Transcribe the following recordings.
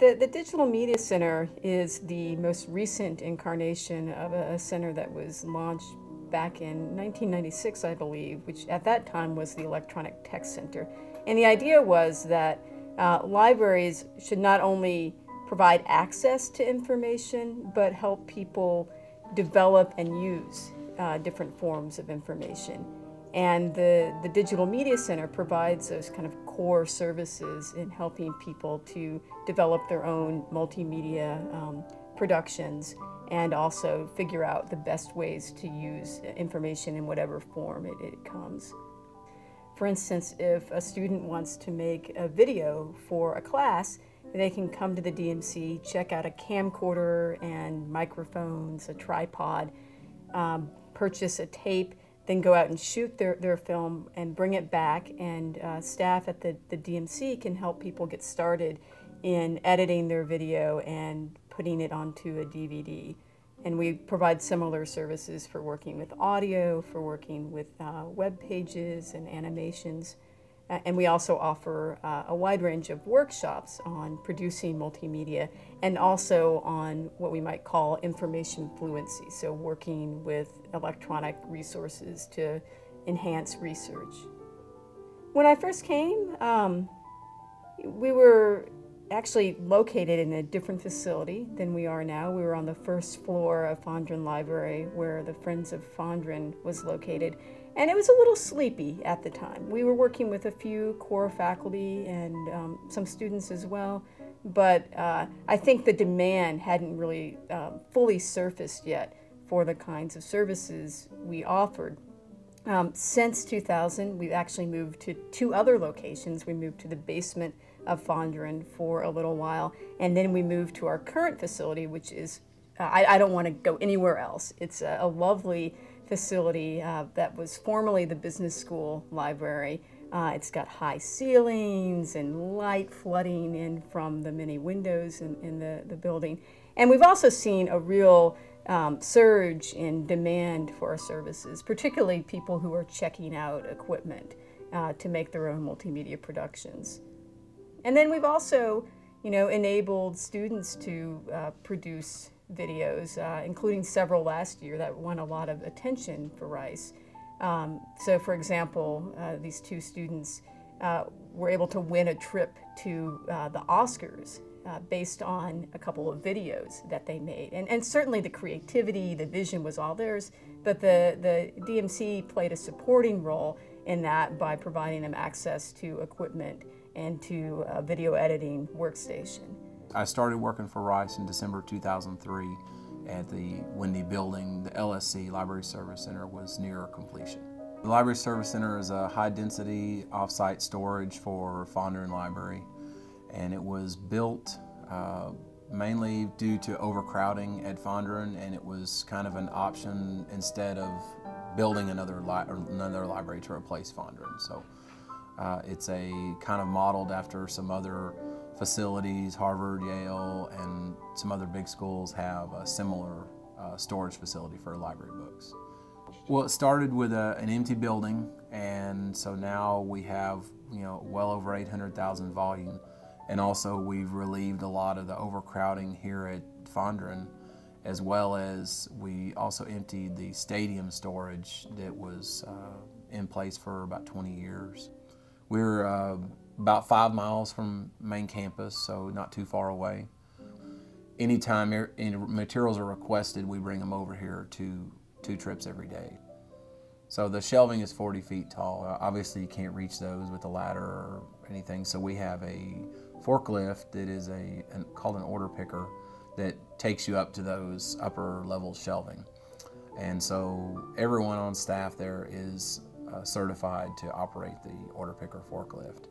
The Digital Media Center is the most recent incarnation of a center that was launched back in 1996, I believe, which at that time was the Electronic Tech Center. And the idea was that libraries should not only provide access to information, but help people develop and use different forms of information. And the Digital Media Center provides those kind of core services in helping people to develop their own multimedia productions and also figure out the best ways to use information in whatever form it comes. For instance, if a student wants to make a video for a class, they can come to the DMC, check out a camcorder and microphones, a tripod, purchase a tape, then go out and shoot their film and bring it back, and staff at the DMC can help people get started in editing their video and putting it onto a DVD. And we provide similar services for working with audio, for working with web pages and animations. And we also offer a wide range of workshops on producing multimedia and also on what we might call information fluency, so working with electronic resources to enhance research. When I first came, we were actually located in a different facility than we are now. We were on the first floor of Fondren Library, where the Friends of Fondren was located. And it was a little sleepy at the time. We were working with a few core faculty and some students as well, but I think the demand hadn't really fully surfaced yet for the kinds of services we offered. Since 2000, we've actually moved to 2 other locations. We moved to the basement of Fondren for a little while, and then we moved to our current facility, which is, I don't want to go anywhere else. It's a lovely facility that was formerly the business school library. It's got high ceilings and light flooding in from the many windows in the building. And we've also seen a real surge in demand for our services, particularly people who are checking out equipment to make their own multimedia productions. And then we've also, enabled students to produce videos, including several last year that won a lot of attention for Rice. So for example, these 2 students were able to win a trip to the Oscars based on a couple of videos that they made. And certainly the creativity, the vision was all theirs, but the DMC played a supporting role in that by providing them access to equipment and to a video editing workstation. I started working for Rice in December 2003 when the building, the LSC, Library Service Center, was near completion. The Library Service Center is a high-density off-site storage for Fondren Library, and it was built mainly due to overcrowding at Fondren, and it was kind of an option instead of building another library to replace Fondren. So it's a kind of modeled after some other facilities. Harvard, Yale, and some other big schools have a similar storage facility for library books. Well, it started with an empty building, and so now we have well over 800,000 volume, and also we've relieved a lot of the overcrowding here at Fondren, as well as we also emptied the stadium storage that was in place for about 20 years. We're about 5 miles from main campus, so not too far away. Anytime any materials are requested, we bring them over here to 2 trips every day. So the shelving is 40 feet tall. Obviously you can't reach those with a ladder or anything, so we have a forklift that is called an order picker that takes you up to those upper level shelving. And so everyone on staff there is certified to operate the order picker forklift,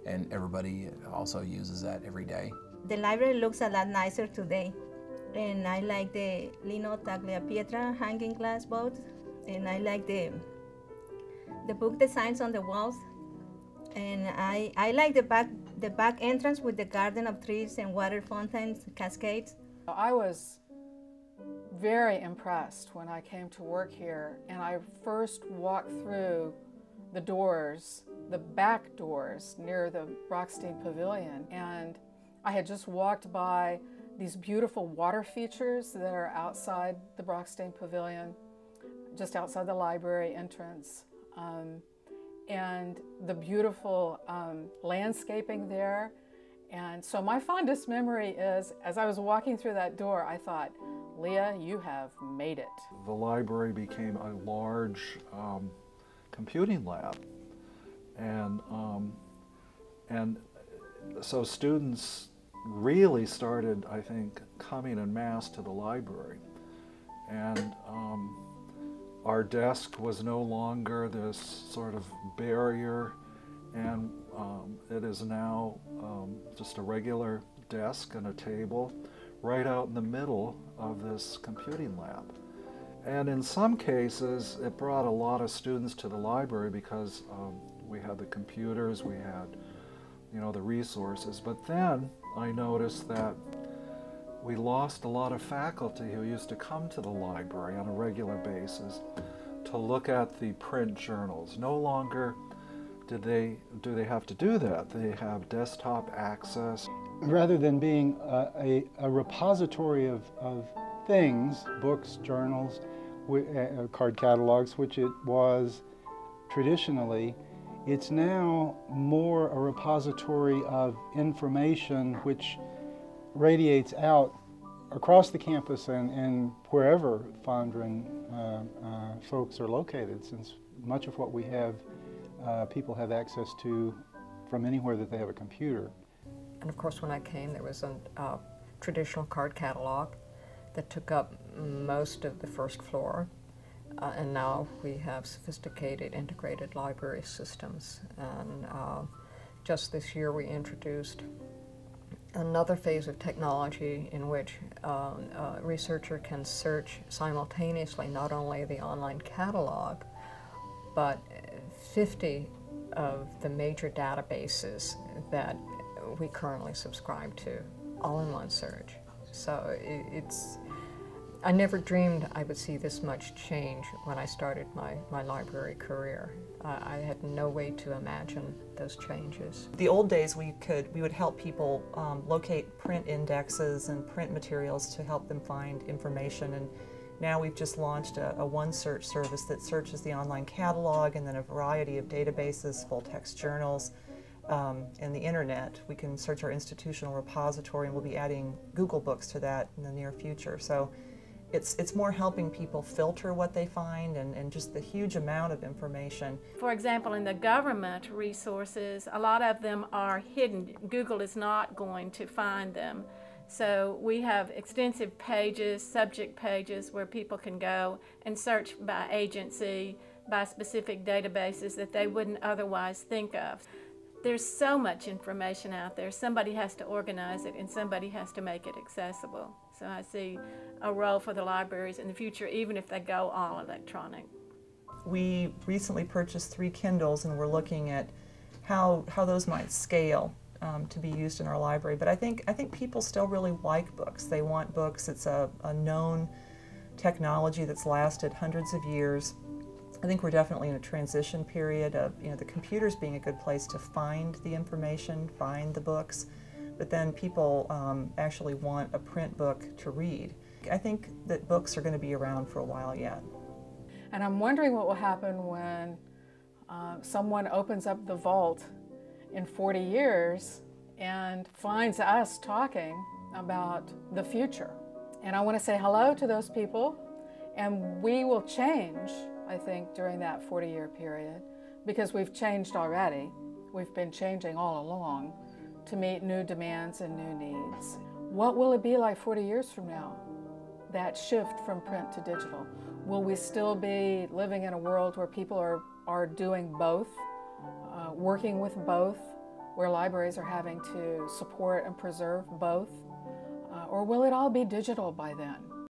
and everybody also uses that every day. The library looks a lot nicer today, and I like the Lino Tagliapietra hanging glass boards, and I like the book designs on the walls, and I like the back entrance with the garden of trees and water fountains, cascades. I was very impressed when I came to work here, and I first walked through the doors, the back doors near the Brockstein Pavilion, and I had just walked by these beautiful water features that are outside the Brockstein Pavilion, just outside the library entrance, and the beautiful landscaping there. And so my fondest memory is, as I was walking through that door, I thought, Leah, you have made it. The library became a large computing lab, and so students really started, I think, coming en masse to the library. And our desk was no longer this sort of barrier, and it is now just a regular desk and a table right out in the middle of this computing lab. And in some cases, it brought a lot of students to the library because we had the computers, we had, the resources. But then I noticed that we lost a lot of faculty who used to come to the library on a regular basis to look at the print journals. No longer do they have to do that. They have desktop access. Rather than being a repository of things, books, journals, card catalogs, which it was traditionally, it's now more a repository of information which radiates out across the campus and wherever Fondren folks are located, since much of what we have, people have access to from anywhere that they have a computer. And of course, when I came, there was a traditional card catalog that took up most of the first floor. And now we have sophisticated integrated library systems. And just this year we introduced another phase of technology in which a researcher can search simultaneously not only the online catalog, but 50 of the major databases that we currently subscribe to, all in one search. So I never dreamed I would see this much change when I started my library career. I had no way to imagine those changes. The old days we would help people locate print indexes and print materials to help them find information, and now we've just launched a one search service that searches the online catalog and then a variety of databases, full text journals, and the internet. We can search our institutional repository, and we'll be adding Google Books to that in the near future. So it's more helping people filter what they find and just the huge amount of information. For example, in the government resources, a lot of them are hidden. Google is not going to find them. So we have extensive pages, subject pages, where people can go and search by agency, by specific databases that they wouldn't otherwise think of. There's so much information out there. Somebody has to organize it and somebody has to make it accessible. So I see a role for the libraries in the future, even if they go all electronic. We recently purchased 3 Kindles, and we're looking at how those might scale to be used in our library. But I think people still really like books. They want books. It's a known technology that's lasted hundreds of years. I think we're definitely in a transition period of the computers being a good place to find the information, find the books, but then people actually want a print book to read. I think that books are going to be around for a while yet. And I'm wondering what will happen when someone opens up the vault in 40 years and finds us talking about the future. And I want to say hello to those people, and we will change, I think, during that 40-year period, because we've changed already. We've been changing all along to meet new demands and new needs. What will it be like 40 years from now? That shift from print to digital. Will we still be living in a world where people are doing both, working with both, where libraries are having to support and preserve both? Or will it all be digital by then?